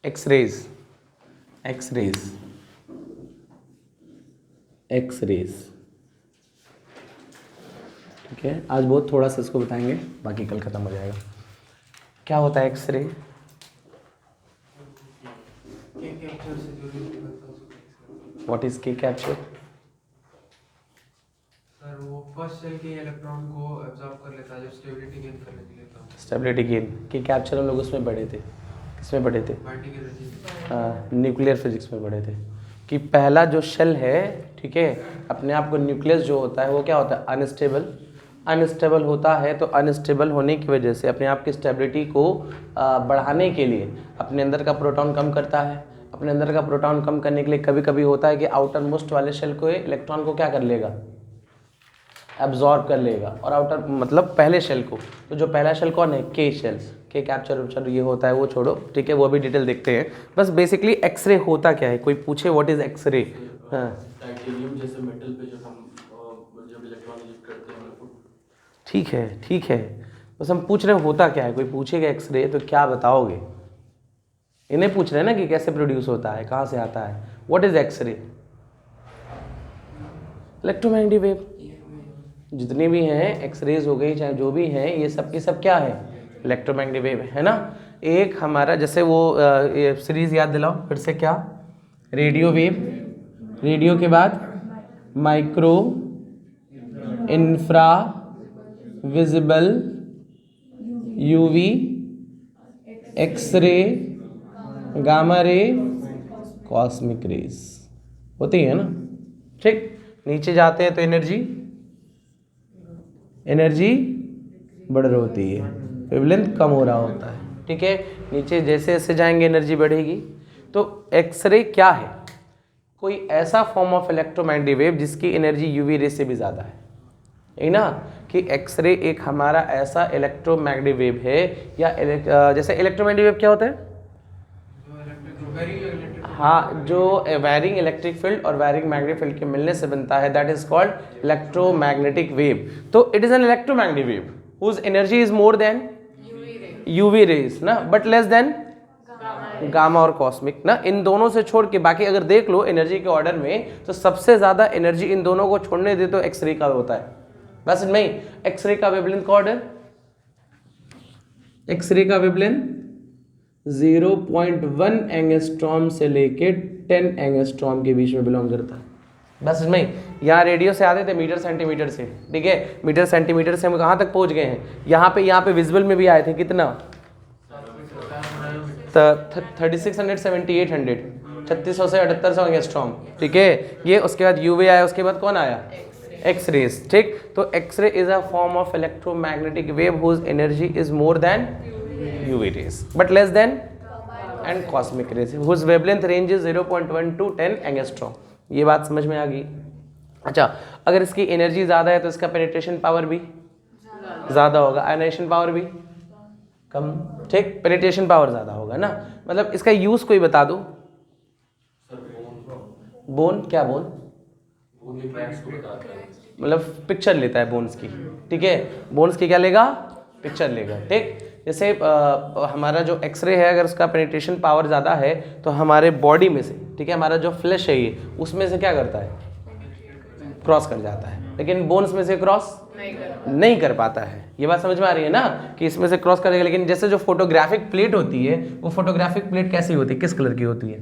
X-rays, X-rays, X-rays. ठीक है, आज बहुत थोड़ा सा इसको बताएंगे, बाकी कल खत्म हो जाएगा। क्या होता है एक्सरे? व्हाट इज के कैप्चर? सर वो फर्स्ट सेल के इलेक्ट्रॉन को एब्जॉर्ब कर लेता है जब स्टेबिलिटी गेन करने के लिए था। स्टेबिलिटी गेन के कैप्चर हम लोग उसमें पढ़े थे, किसमें पढ़े थे? Binding energy. हाँ, न्यूक्लियर फिजिक्स में पढ़े थे कि पहला जो शेल है, ठीक है, अपने आप को न्यूक्लियस जो होता है वो क्या होता है? अनस्टेबल। अनस्टेबल होता है तो अनस्टेबल होने की वजह से अपने आप की स्टेबिलिटी को बढ़ाने के लिए अपने अंदर का प्रोटॉन कम करता है। अपने अंदर का प्रोटॉन कम करने के लिए कभी कभी होता है कि आउटर मोस्ट वाले शेल को इलेक्ट्रॉन को क्या कर लेगा? एब्जॉर्ब कर लेगा। और आउटर मतलब पहले शेल को, तो जो पहला शेल कौन है? के शेल्स। के कैप्चर उप्चर ये होता है वो छोड़ो, ठीक है, वो भी डिटेल देखते हैं। बस बेसिकली एक्सरे होता क्या है? कोई पूछे व्हाट इज एक्सरे? हाँ, टाइटेनियम जैसे मेटल पे जब हम जब इलेक्ट्रॉन यूज करते हैं तो ठीक है, ठीक है, बस हम पूछ रहे हैं होता क्या है। कोई पूछेगा एक्सरे तो क्या बताओगे? इन्हें पूछ रहे हैं ना कि कैसे प्रोड्यूस होता है, कहाँ से आता है। What is X-ray? Electromagnetic wave. जितनी भी हैं एक्सरेज हो गई, चाहे जो भी हैं, ये सब की सब क्या है? इलेक्ट्रोमैग्नेटिक वेव है ना। एक हमारा जैसे वो सीरीज याद दिलाओ फिर से, क्या? रेडियो वेव, रेडियो के बाद micro, infra visible, UV, X-ray, gamma ray, cosmic rays होती है ना। ठीक, नीचे जाते हैं तो एनर्जी, एनर्जी बढ़ रही होती है, वेवलेंथ कम हो रहा होता है। ठीक है, नीचे जैसे जैसे जाएंगे एनर्जी बढ़ेगी। तो एक्सरे क्या है? कोई ऐसा फॉर्म ऑफ इलेक्ट्रोमैग्नेटिक वेव जिसकी एनर्जी यूवी रे से भी ज़्यादा है ना। कि एक्सरे एक हमारा ऐसा इलेक्ट्रोमैग्नेटिक वेव है, या जैसे इलेक्ट्रोमैग्नेटिक वेव क्या होता है? हाँ, जो वायरिंग इलेक्ट्रिक फील्ड और वायरिंग मैग्नेटिक फील्ड के मिलने से बनता है, that is called electromagnetic wave. तो it is an electromagnetic wave whose energy is more than UV rays ना, बट लेस देन गामा और कॉस्मिक ना। इन दोनों से छोड़ के बाकी अगर देख लो एनर्जी के ऑर्डर में, तो सबसे ज्यादा एनर्जी इन दोनों को छोड़ने दे तो एक्सरे का होता है। बस नहीं, एक्सरे का वेवलेंथ का ऑर्डर, एक्सरे का वेवलेंथ 0.1 एंगस्ट्रॉम से लेके 10 एंगस्ट्रॉम के बीच में बिलोंग करता है। बस इसमें यहाँ रेडियो से आते थे मीटर सेंटीमीटर से, ठीक है, मीटर सेंटीमीटर से हम कहाँ तक पहुँच गए हैं? यहाँ पे विजुअल में भी आए थे कितना? 3600 7800, 3600 से 7800 एंगस्ट्रॉम। ठीक है, ये उसके बाद यूवी आया, उसके बाद कौन आया? एक्सरेज। ठीक, तो X-ray is a form of electromagnetic wave whose energy is more than UV rays but less than and cosmic rays whose wavelength range is 0.1 to 10 angstrom। ये बात समझ में आ गई। अच्छा, अगर इसकी एनर्जी ज़्यादा है तो इसका पेनिट्रेशन पावर भी ज़्यादा होगा, आयनाइजेशन पावर भी कम। ठीक, पेनिट्रेशन पावर ज़्यादा होगा ना। मतलब इसका यूज़ कोई बता दो। बोन क्या? बोन मतलब पिक्चर लेता है बोन्स की। ठीक है, बोन्स की क्या लेगा? पिक्चर लेगा। ठीक, जैसे हमारा जो एक्सरे है, अगर उसका पेनिट्रेशन पावर ज़्यादा है तो हमारे बॉडी में से, ठीक है, हमारा जो फ्लैश है ये, उसमें से क्या करता है? क्रॉस कर जाता है, लेकिन बोन्स में से क्रॉस नहीं कर पाता है। ये बात समझ में आ रही है ना कि इसमें से क्रॉस करेगा। लेकिन जैसे जो फोटोग्राफिक प्लेट होती है, वो फोटोग्राफिक प्लेट कैसी होती है? किस कलर की होती है?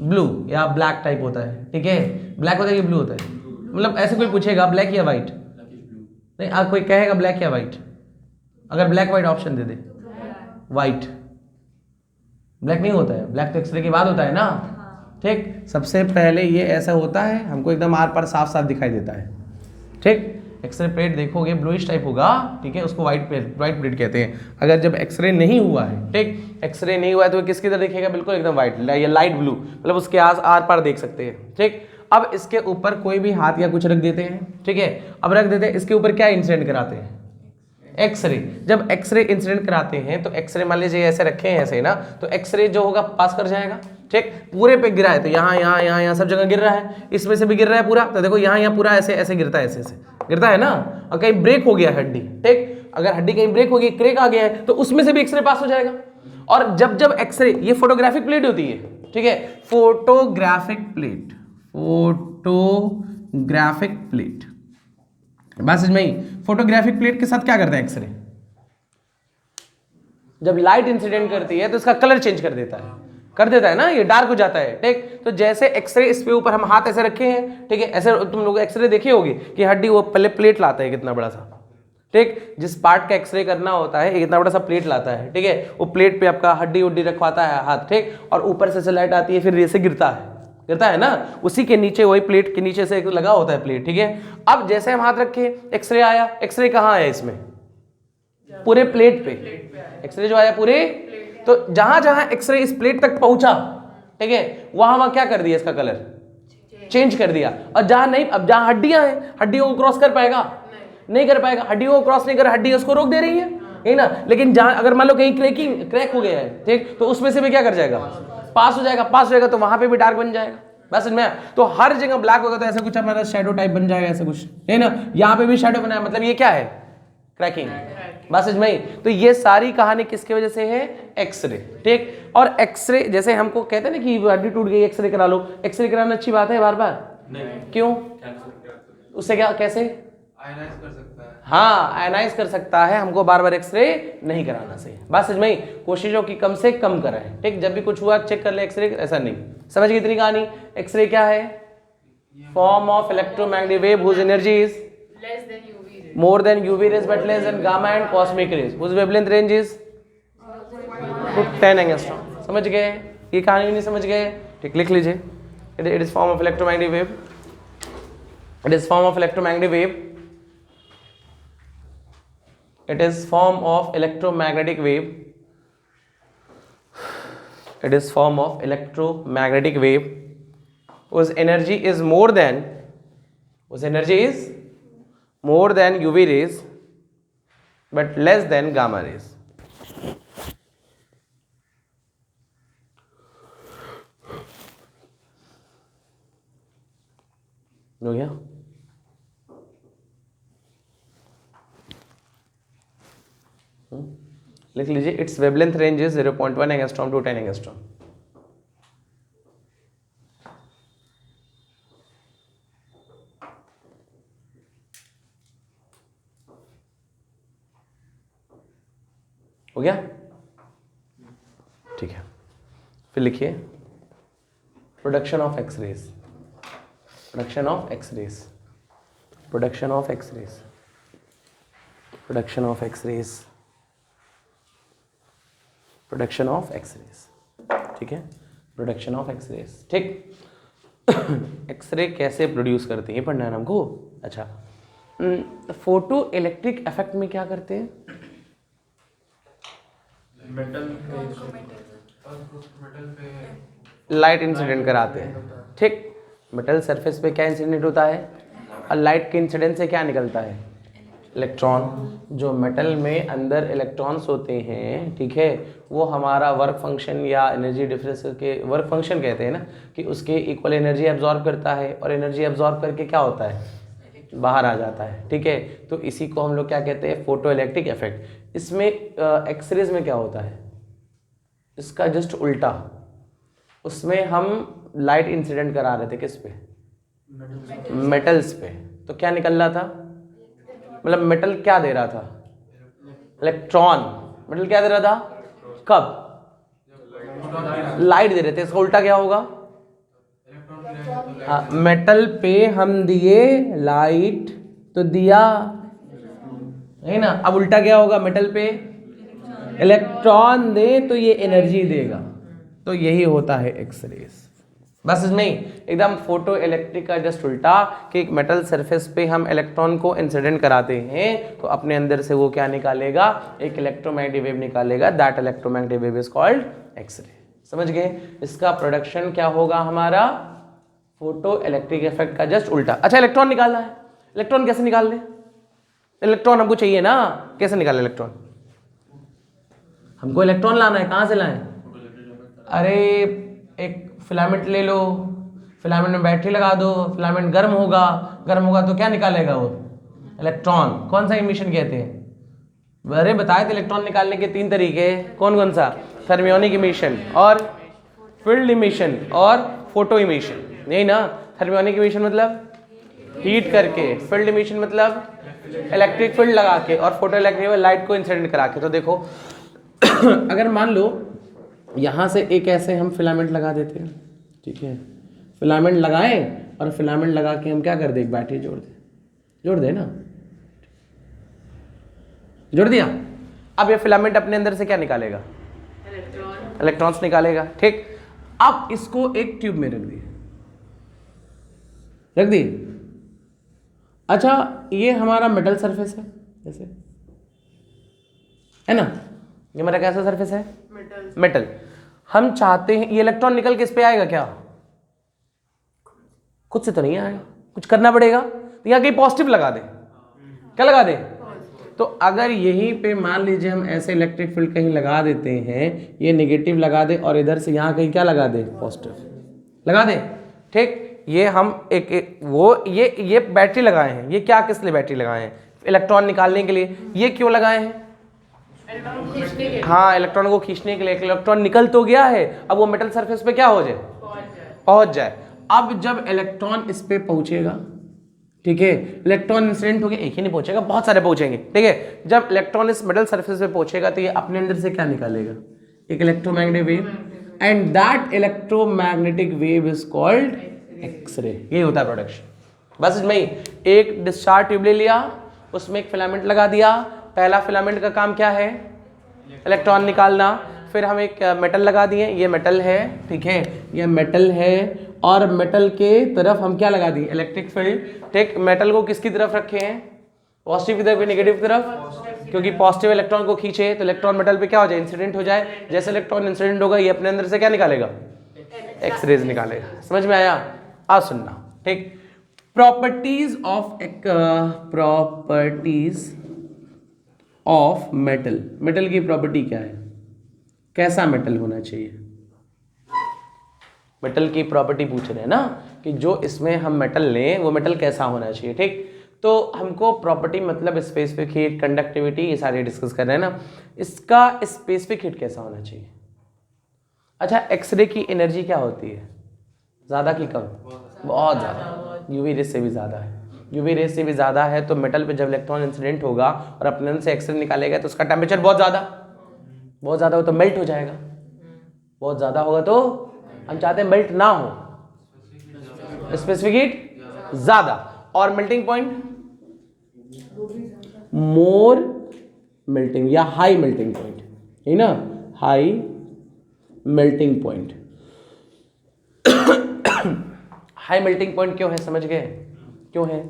ब्लू या ब्लैक टाइप होता है। ठीक है, ब्लैक होता है कि ब्लू होता है? मतलब ऐसे कोई पूछेगा ब्लैक या वाइट, नहीं, कोई कहेगा ब्लैक या वाइट, अगर ब्लैक वाइट ऑप्शन दे दे, वाइट। ब्लैक नहीं होता है, ब्लैक तो एक्सरे के बाद होता है ना। ठीक, सबसे पहले ये ऐसा होता है, हमको एकदम आर पार साफ साफ दिखाई देता है। ठीक, एक्सरे प्लेट देखोगे ब्लूइश टाइप होगा, ठीक है, उसको वाइट प्लेट कहते हैं। अगर जब एक्सरे नहीं हुआ है, ठीक, एक्सरे नहीं हुआ है तो किसकी तरह दिखेगा? बिल्कुल एकदम वाइट या लाइट ब्लू, मतलब उसके आर पार देख सकते हैं। ठीक, अब इसके ऊपर कोई भी हाथ या कुछ रख देते हैं। ठीक है, अब रख देते हैं, इसके ऊपर क्या इंसिडेंट कराते हैं? एक्सरे। जब एक्सरे इंसिडेंट कराते हैं तो एक्सरे मान लीजिए ऐसे रखे हैं ऐसे ना, तो एक्सरे जो होगा पास कर जाएगा। ठीक, पूरे पे गिरा है तो यहाँ यहाँ यहाँ यहाँ सब जगह गिर रहा है, इसमें से भी गिर रहा है पूरा, तो देखो यहाँ यहाँ पूरा ऐसे ऐसे गिरता है, ऐसे ऐसे गिरता है ना। और कहीं ब्रेक हो गया हड्डी, ठीक, अगर हड्डी कहीं ब्रेक हो गई, क्रैक आ गया है, तो उसमें से भी एक्सरे पास हो जाएगा। और जब जब एक्सरे, ये फोटोग्राफिक प्लेट होती है, ठीक है, फोटोग्राफिक प्लेट, फोटोग्राफिक प्लेट, बात समझ में आई? फोटोग्राफिक प्लेट के साथ क्या करता है एक्सरे? जब लाइट इंसिडेंट करती है तो इसका कलर चेंज कर देता है ना, ये डार्क हो जाता है, ठीक। तो जैसे एक्सरे, इस पे ऊपर हम हाथ ऐसे रखे हैं, ठीक है, ऐसे तुम लोग एक्सरे देखे होगे कि हड्डी वो पहले प्लेट लाता है कितना बड़ा सा, ठीक, जिस पार्ट का एक्सरे करना होता है इतना बड़ा सा प्लेट लाता है, ठीक है, वो प्लेट पे आपका हड्डी उड्डी रखवाता है हाथ, ठीक, और ऊपर से लाइट आती है, फिर ये से गिरता है ना, उसी के नीचे, वही प्लेट के नीचे से लगा होता है प्लेट, ठीक है। अब जैसे हम हाथ रखे, एक्सरे आया, एक्सरे कहाँ है इसमें? पूरे प्लेट पे एक्सरे जो आया पूरे, तो जहां जहां एक्सरे इस प्लेट तक पहुंचा, ठीक है, वहां क्या कर दिया, इसका कलर चेंज कर दिया। और जहां नहीं, अब जहां हड्डियां हैं, हड्डियों को क्रॉस कर पाएगा? नहीं कर पाएगा, हड्डियों को क्रॉस नहीं कर, हड्डी उसको रोक दे रही है ना। लेकिन जहां अगर मान लो कहीं क्रैक हो गया है, ठीक, तो उसमें से भी क्या कर जाएगा? पास हो जाएगा, तो वहां पे भी डार्क बन जाएगा, बस में। तो हर जगह ब्लैक होगा तो ऐसा कुछ हमारा शैडो टाइप बन जाएगा, ऐसा कुछ है ना। यहाँ पे भी शैडो बनाया, मतलब ये क्या है? क्रैकिंग, बस समझ में। तो ये सारी कहानी किसकी वजह से है? एक्सरे, ठीक। और एक्सरे, जैसे हमको कहते हैं ना कि हड्डी टूट गई, एक्सरे करा लो, एक्सरे कराना अच्छी बात है बार बार? नहीं। क्यों? उससे क्या, कैसे आयनाइज कर सकता है? हाँ, आयनाइज कर सकता है, हमको बार बार एक्सरे नहीं कराना चाहिए, बात समझ में। कोशिशों की कम से कम कराएं, ठीक। जब भी कुछ हुआ चेक कर ले एक्सरे, ऐसा नहीं। समझ गई इतनी कहानी? एक्सरे क्या है? Form of electromagnetic wave whose energy is less than UV rays. more than UV rays but less than gamma and cosmic rays, whose wavelength range is to 10 angstrom। समझ गए? ये कहानी नहीं समझ गए? ठीक, लिख लीजिए। It is form of electromagnetic wave. It is form of electromagnetic wave. It is form of electromagnetic wave. It is form of electromagnetic wave whose energy is more than UV rays but less than gamma rays। हो गया? लिख लीजिए। Its wavelength range is 0.1 angstrom to 10 angstrom. हो गया? ठीक है, फिर लिखिए production of X-rays, production of X-rays, production of X-rays, production of X-rays, production of X-rays, ठीक है, प्रोडक्शन ऑफ एक्सरेज, ठीक। एक्सरे कैसे प्रोड्यूस करते हैं पढ़ना है हमको। अच्छा, फोटो इलेक्ट्रिक इफेक्ट में क्या करते हैं? मेटल पे लाइट इंसिडेंट कराते हैं, ठीक। मेटल सरफेस पे क्या इंसिडेंट होता है? और लाइट के इंसिडेंट से क्या निकलता है? इलेक्ट्रॉन। जो मेटल में अंदर इलेक्ट्रॉन्स होते हैं, ठीक है, वो हमारा वर्क फंक्शन या एनर्जी डिफरेंस के, वर्क फंक्शन कहते हैं ना, कि उसके इक्वल एनर्जी एब्जॉर्ब करता है, और एनर्जी एब्जॉर्ब करके क्या होता है? बाहर आ जाता है, ठीक है। तो इसी को हम लोग क्या कहते हैं? Photo electric effect. इसमें एक्सरेज में क्या होता है? इसका जस्ट उल्टा, उसमें हम लाइट इंसिडेंट करा रहे थे किस पे? मेटल्स पे। तो क्या निकल रहा था? मतलब मेटल क्या दे रहा था? इलेक्ट्रॉन। मेटल क्या दे रहा था? कब? लाइट दे रहे थे। इसका उल्टा क्या होगा? हाँ, मेटल पे हम दिए लाइट तो दिया है ना। अब उल्टा क्या होगा? मेटल पे इलेक्ट्रॉन दे तो ये एनर्जी देगा। तो यही होता है एक्सरेज। बस इसमें एकदम फोटो इलेक्ट्रिक का जस्ट उल्टा, कि एक मेटल सरफेस पे हम इलेक्ट्रॉन को इंसिडेंट कराते हैं तो अपने अंदर से वो क्या निकालेगा? एक इलेक्ट्रोमैग्नेटिक वेव निकालेगा। That electromagnetic wave is called X-ray. समझ गए? इसका प्रोडक्शन क्या होगा हमारा? फोटो इलेक्ट्रिक इफेक्ट का जस्ट उल्टा। अच्छा, इलेक्ट्रॉन निकालना है। इलेक्ट्रॉन कैसे निकाल ले? इलेक्ट्रॉन हमको चाहिए ना, कैसे निकाले इलेक्ट्रॉन? हमको इलेक्ट्रॉन लाना है, कहाँ से लाएं? अरे एक फिलामेंट ले लो, फिलामेंट में बैटरी लगा दो, फिलामेंट गर्म होगा तो क्या निकालेगा वो? इलेक्ट्रॉन। कौन सा इमिशन कहते हैं? अरे बताए थे इलेक्ट्रॉन निकालने के 3 तरीके, कौन कौन सा? थर्मियोनिक इमिशन और फील्ड इमिशन और फोटो इमिशन, यही ना। थर्मियोनिक इमिशन मतलब हीट करके, फील्ड इमिशन मतलब इलेक्ट्रिक फील्ड लगा के, और फोटो इलेक्ट्रिक लाइट को इंसिडेंट करा के। तो देखो अगर मान लो यहाँ से एक ऐसे हम फिलामेंट लगा देते हैं, ठीक है, फिलामेंट लगाए और फिलामेंट लगा के हम क्या कर दे, एक बैटरी जोड़ दे ना, जोड़ दिया। अब ये फिलामेंट अपने अंदर से क्या निकालेगा, इलेक्ट्रॉन्स निकालेगा, ठीक। अब इसको एक ट्यूब में रख दी। अच्छा, ये हमारा मेटल सरफेस है जैसे, है ना, ये हमारा कैसा सरफेस है, मेटल। हम चाहते हैं ये इलेक्ट्रॉन निकल के इस पे आएगा क्या, खुद से तो नहीं आएगा, कुछ करना पड़ेगा। तो यहाँ कहीं पॉजिटिव लगा दे, क्या लगा दे। तो अगर यहीं पे मान लीजिए हम ऐसे इलेक्ट्रिक फील्ड कहीं लगा देते हैं, ये नेगेटिव लगा दे और इधर से यहाँ कहीं क्या लगा दे, पॉजिटिव लगा दे, ठीक। ये हम ये बैटरी लगाए हैं, ये क्या किस लिए बैटरी लगाए हैं, इलेक्ट्रॉन निकालने के लिए। ये क्यों लगाए हैं, हाँ, इलेक्ट्रॉन को खींचने के लिए। इलेक्ट्रॉन निकल तो गया है, अब वो मेटल सरफेस पे क्या हो जाए, पहुंच जाए। अब जब इलेक्ट्रॉन इस पे पहुंचेगा, ठीक है, इलेक्ट्रॉन इंसिडेंट हो गया, एक ही नहीं पहुंचेगा, बहुत सारे पहुंचेंगे, ठीक है। जब इलेक्ट्रॉन इस मेटल सरफेस पे पहुंचेगा तो ये अपने अंदर से क्या निकालेगा, एक electromagnetic wave, and that electromagnetic wave is called X-ray. ये होता है प्रोडक्शन। बस इसमें ही एक डिस्चार्ज ट्यूब ले लिया, उसमें एक फिलामेंट लगा दिया। पहला फिलामेंट का काम क्या है, इलेक्ट्रॉन निकालना। फिर हम एक मेटल लगा दिए, ये मेटल है, ठीक है, ये मेटल है, और मेटल के तरफ हम क्या लगा दिए, इलेक्ट्रिक फील्ड, ठीक। मेटल को किसकी तरफ रखे हैं, पॉजिटिव की तरफ या नेगेटिव की तरफ, क्योंकि पॉजिटिव इलेक्ट्रॉन को खींचे तो इलेक्ट्रॉन मेटल पे क्या हो जाए, इंसिडेंट हो जाए। जैसे इलेक्ट्रॉन इंसिडेंट होगा, ये अपने अंदर से क्या निकालेगा, एक्सरेज निकालेगा। समझ में आया, आ सुनना, ठीक। प्रॉपर्टीज ऑफ मेटल, मेटल की प्रॉपर्टी क्या है, कैसा मेटल होना चाहिए। मेटल की प्रॉपर्टी पूछ रहे हैं ना, कि जो इसमें हम मेटल लें वो मेटल कैसा होना चाहिए, ठीक। तो हमको प्रॉपर्टी मतलब स्पेसिफिक हीट, कंडक्टिविटी, ये सारे डिस्कस कर रहे हैं ना। इसका स्पेसिफिक हीट कैसा होना चाहिए। अच्छा, एक्सरे की एनर्जी क्या होती है, ज़्यादा की कम, बहुत ज़्यादा, यूवी रेस से भी ज़्यादा है। यूवी रेस से भी ज़्यादा है तो मेटल पे जब इलेक्ट्रॉन इंसिडेंट होगा और अपने अंदर से एक्सरे निकालेगा तो उसका टेम्परेचर बहुत ज़्यादा हो तो मेल्ट हो जाएगा। बहुत ज़्यादा होगा तो हम चाहते हैं मेल्ट ना हो, स्पेसिफिक हीट ज़्यादा, और मेल्टिंग पॉइंट मोर मेल्टिंग या हाई मेल्टिंग पॉइंट, है ना, high melting point. High melting point क्यों है, समझ गए क्यों है,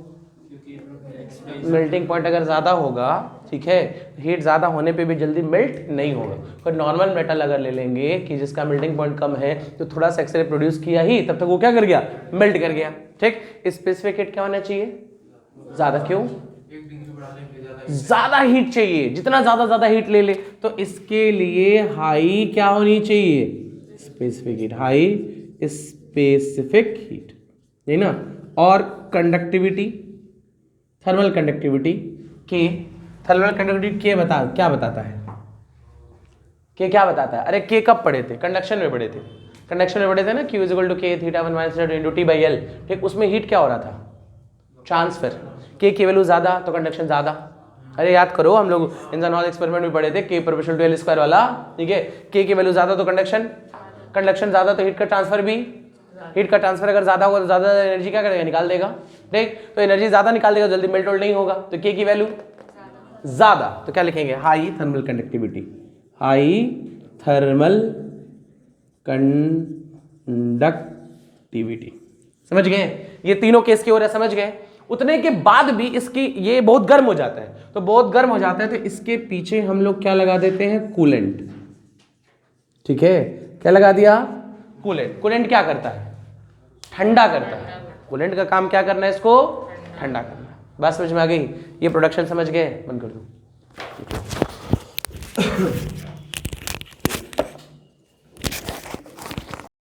मेल्टिंग पॉइंट अगर ज़्यादा होगा, ठीक है, हीट ज़्यादा होने पे भी जल्दी मेल्ट नहीं होगा। कोई नॉर्मल मेटल अगर ले लेंगे कि जिसका मेल्टिंग पॉइंट कम है, तो थोड़ा सा एक्सरे प्रोड्यूस किया ही, तब तक वो क्या कर गया, मेल्ट कर गया, ठीक। स्पेसिफिक हीट क्या होना चाहिए, ज़्यादा, क्यों, ज़्यादा हीट चाहिए, जितना ज़्यादा हीट ले ले तो इसके लिए हाई क्या होनी चाहिए, specific heat, high specific heat, है ना। और कंडक्टिविटी, थर्मल कंडक्टिविटी के, थर्मल कंडक्टिविटी के क्या बताता है, के क्या बताता है, अरे के कब पढ़े थे, कंडक्शन में पढ़े थे, ना, Q = K θ1 - T/L, ठीक। उसमें हीट क्या हो रहा था, ट्रांसफर। के की वैल्यू ज़्यादा तो कंडक्शन ज़्यादा। अरे याद करो, हम लोग इंजानॉल एक्सपेरिमेंट में पढ़े थे, K = L² वाला, ठीक है। के की वैल्यू ज़्यादा तो कंडक्शन ज़्यादा, तो हीट का ट्रांसफर भी, हीट का ट्रांसफर अगर ज़्यादा होगा तो ज़्यादा एनर्जी क्या करेगा, निकाल देगा, ठीक। तो एनर्जी ज़्यादा निकाल देगा, जल्दी मेल्ट नहीं होगा, तो के की वैल्यू ज़्यादा, तो क्या लिखेंगे, high thermal conductivity, high thermal conductivity. समझ गए, ये तीनों केस की ओर है, समझ गए। उतने के बाद भी इसकी ये बहुत गर्म हो जाता है, तो बहुत गर्म हो जाता है तो इसके पीछे हम लोग क्या लगा देते हैं, कूलेंट, ठीक है। क्या लगा दिया, कूलेंट। कूलेंट क्या करता है, ठंडा करता है। कूलेंट का काम क्या करना है, इसको ठंडा करना है। बात समझ में आ गई, ये प्रोडक्शन समझ गए, बंद कर दो।